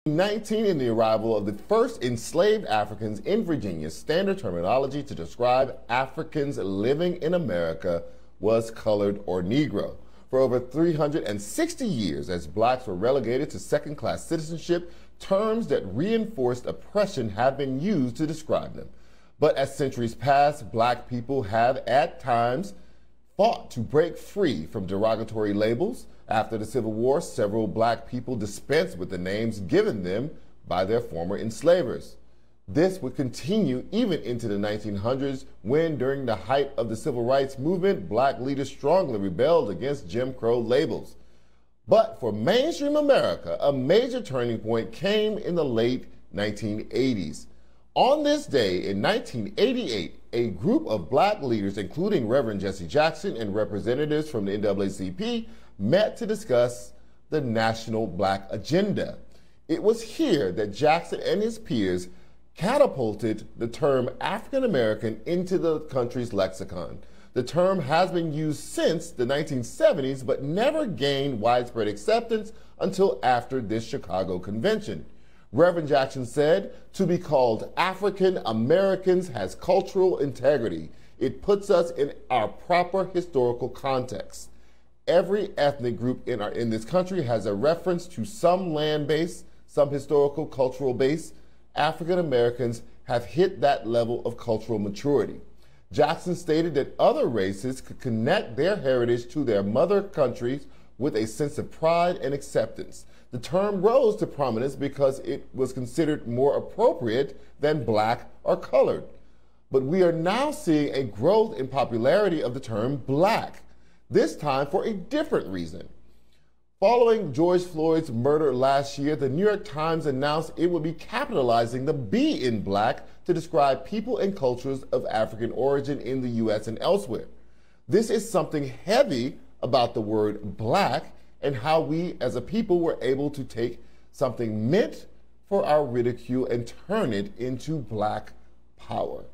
19 in the arrival of the first enslaved Africans in Virginia, standard terminology to describe Africans living in America was colored or Negro. For over 360 years, as blacks were relegated to second-class citizenship, terms that reinforced oppression have been used to describe them. But as centuries pass, black people have at times fought to break free from derogatory labels. After the Civil War, several black people dispensed with the names given them by their former enslavers. This would continue even into the 1900s when, during the height of the Civil Rights Movement, black leaders strongly rebelled against Jim Crow labels. But for mainstream America, a major turning point came in the late 1980s. On this day in 1988, a group of black leaders, including Reverend Jesse Jackson and representatives from the NAACP, met to discuss the national black agenda. It was here that Jackson and his peers catapulted the term African American into the country's lexicon. The term has been used since the 1970s, but never gained widespread acceptance until after this Chicago convention. Reverend Jackson said, "To be called African Americans has cultural integrity. It puts us in our proper historical context. Every ethnic group in this country has a reference to some land base, some historical cultural base. African Americans have hit that level of cultural maturity." Jackson stated that other races could connect their heritage to their mother countries with a sense of pride and acceptance. The term rose to prominence because it was considered more appropriate than black or colored. But we are now seeing a growth in popularity of the term black, this time for a different reason. Following George Floyd's murder last year, the New York Times announced it would be capitalizing the B in black to describe people and cultures of African origin in the U.S. and elsewhere. This is something heavy about the word black and how we as a people were able to take something meant for our ridicule and turn it into black power.